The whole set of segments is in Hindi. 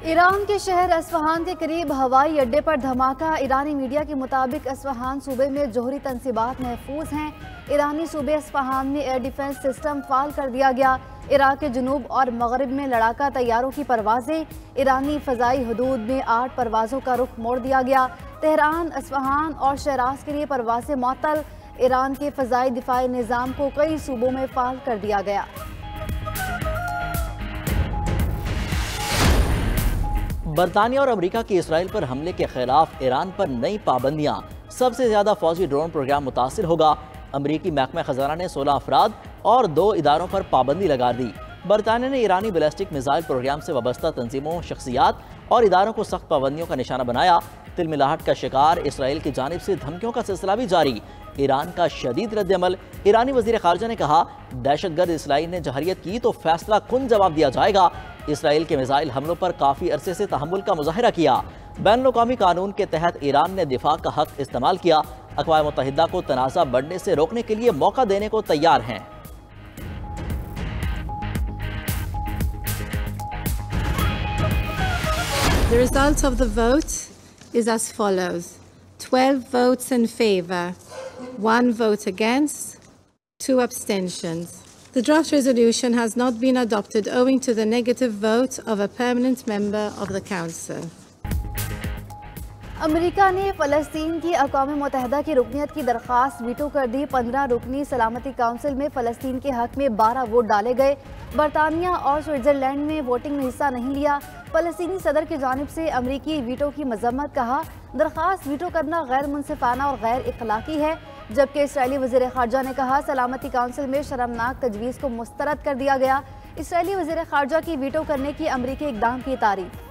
ईरान के शहर अस्फहान के करीब हवाई अड्डे पर धमाका। ईरानी मीडिया के मुताबिक अस्फहान सूबे में जोहरी तनसीबात महफूज हैं। ईरानी सूबे अस्फहान में एयर डिफेंस सिस्टम फाल कर दिया गया। इराक के जुनूब और मगरिब में लड़ाका तैयारों की परवाजें। ईरानी फ़ज़ाई हदूद में 8 परवाज़ों का रुख मोड़ दिया गया। तेहरान, अस्फहान और शहराज के लिए परवाज़ें मअतल। ईरान के फ़ज़ाई दिफाई निज़ाम को कई सूबों में फाल कर दिया गया। बरतानिया और अमेरिका की इसराइल पर हमले के खिलाफ ईरान पर नई पाबंदियां। सबसे ज्यादा फौजी ड्रोन प्रोग्राम मुतासिर होगा। अमेरिकी महकमा खजाना ने 16 अफराद और 2 इदारों पर पाबंदी लगा दी। बरतानिया ने ईरानी बैलिस्टिक मिसाइल प्रोग्राम से वाबस्ता तंजीमों, शख्सियात और इदारों को सख्त पाबंदियों का निशाना बनाया। तिलमिलाहट का शिकार इसराइल की जानिब से धमकियों का सिलसिला भी जारी। ईरान का शदीद रद्दअमल। ईरानी वज़ीर ख़ारजा ने कहा, दहशतगर्द इसराइल ने जहरियत की तो फैसला कुन जवाब दिया जाएगा। इसराइल के मिसाइल हमलों पर काफ़ी अरसे से तहम्मुल का मुज़ाहिरा किया। बैनुल-अक़वामी कानून के तहत ईरान ने दिफा का हक इस्तेमाल किया। अक़वाम मुत्तहिदा को तनाज़ा बढ़ने से रोकने के लिए मौका देने को तैयार हैं। The result of the vote is as follows: 12 votes in favor, 1 vote against, 2 abstentions. The draft resolution has not been adopted owing to the negative vote of a permanent member of the Council. America ने फ़लस्तीन की अक़वाम मुत्तहिदा की रुकनीत की दरख्वास्त वीटो कर दी। 15 रुकनी सलामती काउंसिल में फ़लस्तीन के हक में 12 वोट डाले गए। बरतानिया और स्विट्ज़रलैंड में वोटिंग में हिस्सा नहीं लिया। फ़लस्तीनी सदर की जानिब से अमरीकी वीटो की मजम्मत। कहा, दरख्वास्त वीटो करना गैर मुनसिफाना और गैर इखलाकी है। जबकि इसराइली वज़ीर ख़ारजा ने कहा, सलामती काउंसिल में शर्मनाक तजवीज़ को मुस्तरद कर दिया गया। इसराइली वज़ीर ख़ारजा की वीटो करने की अमरीकी इक़दाम की तारीफ।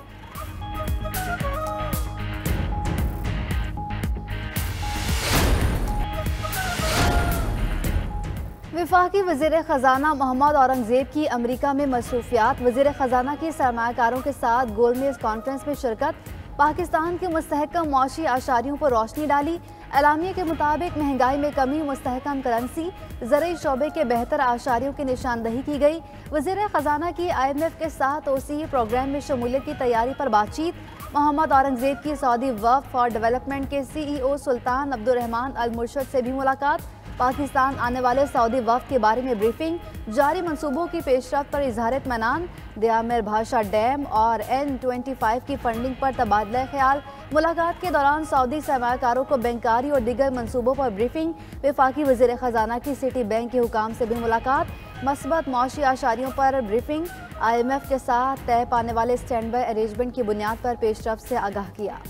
वफाकी वज़ीर ख़जाना मोहम्मद औरंगज़ेब की अमरीका में मसरूफियात। वज़ीर ख़जाना की सरमायाकारों के साथ गोलमेज़ कॉन्फ्रेंस में शिरकत। पाकिस्तान के मुस्तहकम मुआशी आशारियों पर रोशनी डाली। एलामिया के मुताबिक महंगाई में कमी, मुस्तहकम करेंसी, ज़रई शोबे के बेहतर आशारियों की निशानदही की गई। वज़ीर ख़जाना की IMF के साथ OCE प्रोग्राम में शमूलियत की तैयारी पर बातचीत। मोहम्मद औरंगज़ेब की सऊदी वफ़ फॉर डेवलपमेंट के CEO सुल्तान अब्दुर्रहमान अल मुर्शद से भी मुलाकात। पाकिस्तान आने वाले सऊदी वफ़द के बारे में ब्रीफिंग। जारी मंसूबों की पेशरफ्त पर इजहार इत्मीनान। दयामिर भाषा डैम और N25 की फंडिंग पर तबादला ख्याल। मुलाकात के दौरान सऊदी सरमायाकारों को बैंकारी और दीगर मंसूबों पर ब्रीफिंग। वफाकी वज़ीर ख़जाना की सिटी बैंक के हुकाम से भी मुलाकात। मस्बत मुआशी आशारियों पर ब्रीफिंग। IMF के साथ तय पाने वाले स्टैंड बाई अरेंजमेंट की बुनियाद पर पेशरफ्त से आगाह किया।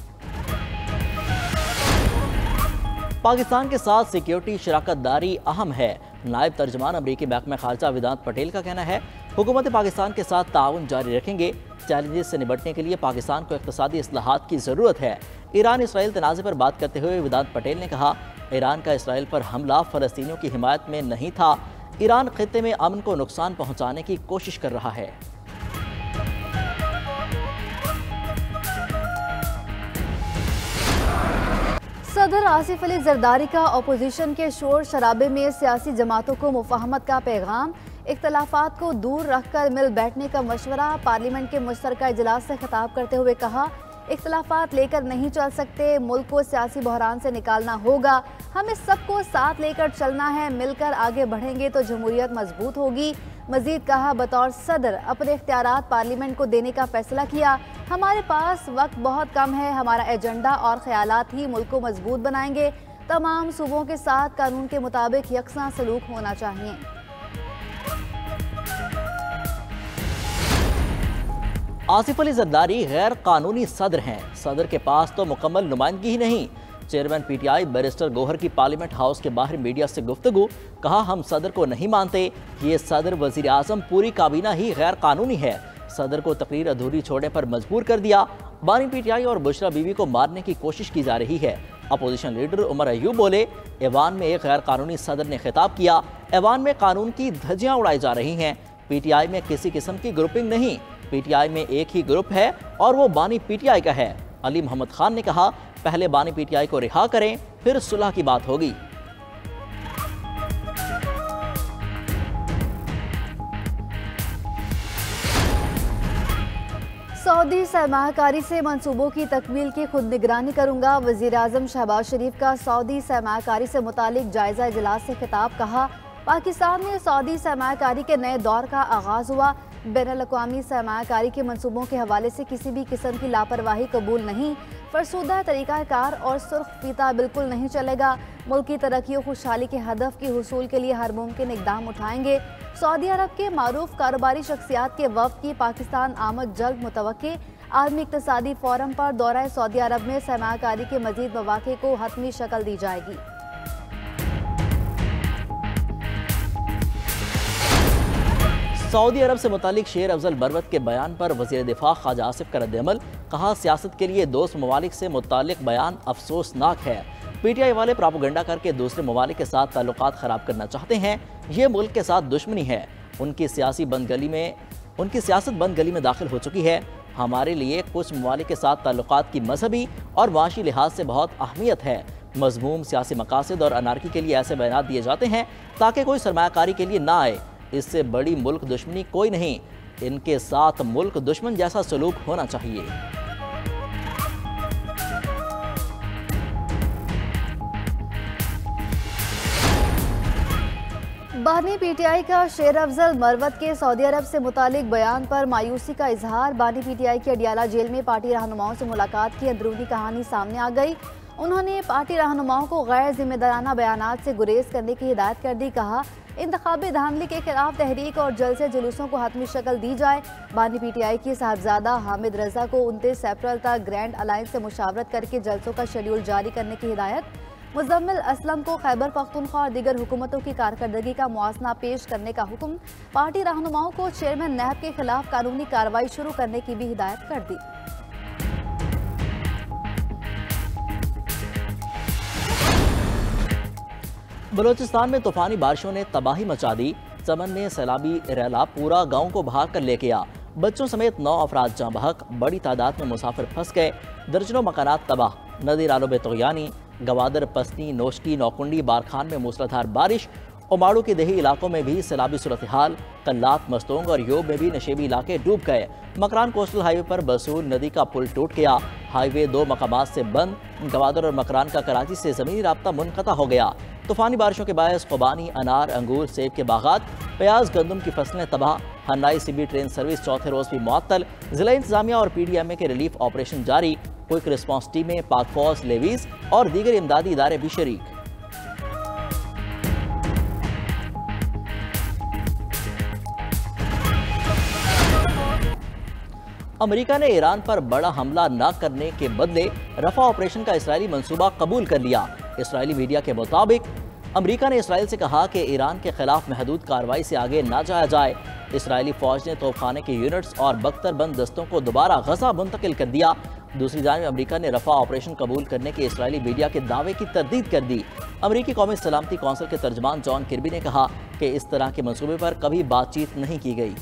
पाकिस्तान के साथ सिक्योरिटी शराकत दारी अहम है। नायब तर्जमान अमरीकी महकमा खारजा वेदांत पटेल का कहना है, हुकूमत पाकिस्तान के साथ ताउन जारी रखेंगे। चैलेंजेस से निपटने के लिए पाकिस्तान को इक़्तिसादी इस्लाहात की ज़रूरत है। ईरान इसराइल तनाज़े पर बात करते हुए वेदांत पटेल ने कहा, ईरान का इसराइल पर हमला फ़लस्तीनियों की हिमायत में नहीं था। ईरान खित्ते में अमन को नुकसान पहुँचाने की कोशिश कर रहा है। सदर आसिफ अली जरदारी का अपोजिशन के शोर शराबे में सियासी जमातों को मुफाहमत का पैगाम। इख्तलाफात को दूर रखकर मिल बैठने का मशवरा। पार्लियामेंट के मुश्तरका इजलास से खिताब करते हुए कहा, इख्तलाफात लेकर नहीं चल सकते, मुल्क को सियासी बहरान से निकालना होगा। हमें सबको साथ लेकर चलना है, मिलकर आगे बढ़ेंगे तो जमहूरियत मजबूत होगी। मजीद कहा, बतौर सदर अपने इख्तियारात पार्लियामेंट को देने का फैसला किया। हमारे पास वक्त बहुत कम है, हमारा एजेंडा और ख्यालात ही मुल्क को मजबूत बनाएंगे। तमाम सूबों के साथ कानून के मुताबिक यकसा सलूक होना चाहिए। आसिफ अली जरदारी गैर कानूनी सदर हैं। सदर के पास तो मुकम्मल नुमाइंदगी ही नहीं। चेयरमैन PTI बैरिस्टर गौहर की पार्लियामेंट हाउस के बाहर मीडिया से गुफ्तगू। कहा, हम सदर को नहीं मानते। ये सदर, वजीर आजम, पूरी काबीना ही गैर कानूनी है। सदर को तकरीर अधूरी छोड़ने पर मजबूर कर दिया। बानी PTI और बुशरा बीवी को मारने की कोशिश की जा रही है। अपोजिशन लीडर उमर अयूब बोले, ऐवान में एक गैर कानूनी सदर ने खिताब किया। ऐवान में कानून की धज्जियां उड़ाई जा रही हैं। PTI में किसी किस्म की ग्रुपिंग नहीं। PTI में एक ही ग्रुप है और वो बानी PTI का है। अली मोहम्मद खान ने कहा, पहले बानी PTI को रिहा करें, फिर सुलह की बात होगी। सऊदी सरमाकारी से मंसूबों की तकमील की खुद निगरानी करूंगा। वज़ीर आज़म शहबाज शरीफ का सऊदी सरमाकारी से मुतालिक जायजा इजलास से खिताब। कहा, पाकिस्तान में सऊदी सरमाकारी के नए दौर का आगाज़ हुआ। बैनुल-अक़वामी सरमाकारी के मंसूबों के हवाले से किसी भी किस्म की लापरवाही कबूल नहीं। फरसूदा तरीक़ाकार और सुर्ख फीता बिल्कुल नहीं चलेगा। मुल्क की तरक्की और खुशहाली के हदफ के हुसूल के लिए हर मुमकिन इक़दाम उठाएंगे। सऊदी अरब के मारूफ कारोबारी शख्सियात के वफ़द की पाकिस्तान आमद जल्द मुतवक्के। आलमी इक़्तिसादी फ़ोरम पर दौरा सऊदी अरब में सरमाकारी के मज़ीद मौक़े को हतमी शक्ल दी जाएगी। सऊदी अरब से मुतालिक शेर अफजल बरवत के बयान पर वज़ीर दिफा ख्वाजा आसिफ का रद्द-ए-अमल। कहा, सियासत के लिए दोस्त ममालिक से मुतालिक बयान अफसोसनाक है। PTI वाले प्रोपेगेंडा करके दूसरे ममालिक के साथ ताल्लुकात ख़राब करना चाहते हैं। ये मुल्क के साथ दुश्मनी है। उनकी सियासत बंद गली में दाखिल हो चुकी है। हमारे लिए कुछ ममालिक के साथ ताल्लुकात की मजहबी और माशी लिहाज से बहुत अहमियत है। मज़मूम सियासी मकासद और अनारकी के लिए ऐसे बयान दिए जाते हैं ताकि कोई सरमायाकारी के लिए ना आए। इससे बड़ी मुल्क दुश्मनी कोई नहीं। इनके साथ मुल्क दुश्मन जैसा सलूक होना चाहिए। बानी PTI का शेर अफजल बरवत के सऊदी अरब से मुतालिक बयान पर मायूसी का इजहार। बानी PTI की अडियाला जेल में पार्टी रहनुमाओं से मुलाकात की अंदरूनी कहानी सामने आ गई। उन्होंने पार्टी रहनुमाओं को गैर जिम्मेदाराना बयानात से गुरेज करने की हिदायत कर दी। कहा, इंतखाबी धांधली के खिलाफ तहरीक और जलसे जुलूसों को हतमी शक्ल दी जाए। बानी PTI की साहबजादा हामिद रजा को 29 अप्रैल तक ग्रैंड अलायंस से मुशावरत करके जलसों का शेड्यूल जारी करने की हिदायत। मुज़म्मिल असलम को खैबर पख्तूनख्वा और दीगर हुकूमतों की कारकर्दगी का मुआसना पेश करने का हुक्म। पार्टी रहनुमाओं को चेयरमैन नैब के खिलाफ कानूनी कार्रवाई शुरू करने की भी हिदायत कर दी। बलोचिस्तान में तूफानी बारिशों ने तबाही मचा दी। चमन में सैलाबी रैला पूरा गांव को बहा कर लेके आ। बच्चों समेत 9 अफराद जाँ बहक। बड़ी तादाद में मुसाफिर फंस गए। दर्जनों मकानात तबाह। नदी नालों में तुग़यानी। गवादर, पसनी, नोशकी, नौकुंडी, बारखान में मूसलाधार बारिश। ओमाड़ू के देही इलाकों में भी सैलाबी सूरत हाल। कल्लात, मस्तोंग और योब में भी नशेबी इलाके डूब गए। मकरान कोस्टल हाईवे पर बसूल नदी का पुल टूट गया। हाईवे 2 मकामात से बंद। गवादर और मकरान का कराची से ज़मीनी राब्ता मुनक़ता हो गया। तूफानी बारिशों के बायस खुबानी, अनार, अंगूर, सेब के बागात, प्याज, गंदम की फसलें तबाह। हन्नाई CB ट्रेन सर्विस चौथे रोज़ भी मुअत्तल। ज़िला इंतजामिया और PDMA के रिलीफ ऑपरेशन जारी। क्विक रिस्पॉन्स टीमें, पाक फौज, लेवीज और दीगर इमदादी इदारे भी शरीक। अमेरिका ने ईरान पर बड़ा हमला न करने के बदले रफा ऑपरेशन का इसराइली मंसूबा कबूल कर लिया। इसराइली मीडिया के मुताबिक अमेरिका ने इसराइल से कहा कि ईरान के खिलाफ महदूद कार्रवाई से आगे ना जाया जाए। इसराइली फौज ने तोपखाने के यूनिट्स और बख्तरबंद दस्तों को दोबारा गजा मुंतकिल कर दिया। दूसरी जानिब अमेरिका ने रफा ऑपरेशन कबूल करने के इसराइली मीडिया के दावे की तरदीद कर दी। अमेरिकी कौमी सलामती कौंसिल के तर्जमान जॉन किर्बी ने कहा कि इस तरह के मंसूबे पर कभी बातचीत नहीं की गई।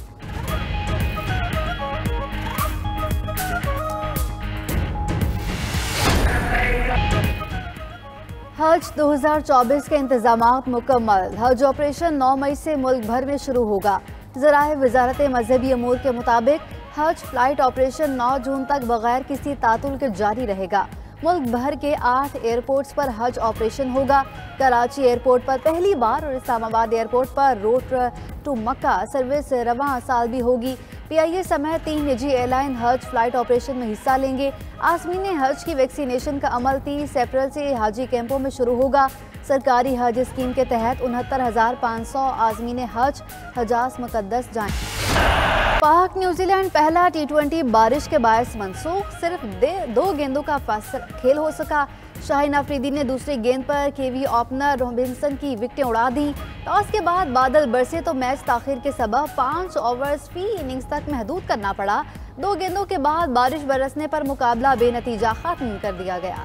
हज 2024 के इंतजामात मुकम्मल। हज ऑपरेशन 9 मई से मुल्क भर में शुरू होगा। ज़राए वजारत मजहबी अमूर के मुताबिक हज फ्लाइट ऑपरेशन 9 जून तक बगैर किसी तातुल के जारी रहेगा। मुल्क भर के 8 एयरपोर्ट्स पर हज ऑपरेशन होगा। कराची एयरपोर्ट पर पहली बार और इस्लामाबाद एयरपोर्ट पर रोड टू मक्का सर्विस रवां साल भी होगी। PIA समेत 3 निजी एयरलाइन हज फ्लाइट ऑपरेशन में हिस्सा लेंगे। आज़मीन हज की वैक्सीनेशन का अमल 30 अप्रैल से हाजी कैंपों में शुरू होगा। सरकारी हज स्कीम के तहत 69,500 आज़मीन हज हजाज मुकद्दस जाएं। पाक न्यूजीलैंड पहला T20 बारिश के बायस मनसूख। सिर्फ 2 गेंदों का खेल हो सका। शाहीन अफरीदी ने दूसरी गेंद पर KV ओपनर रॉबिन्सन की विकेटें उड़ा दी। टॉस के बाद बादल बरसे तो मैच ताखिर के सबब 5 ओवर्स फी इनिंग्स तक महदूद करना पड़ा। 2 गेंदों के बाद बारिश बरसने पर मुकाबला बेनतीजा खत्म कर दिया गया।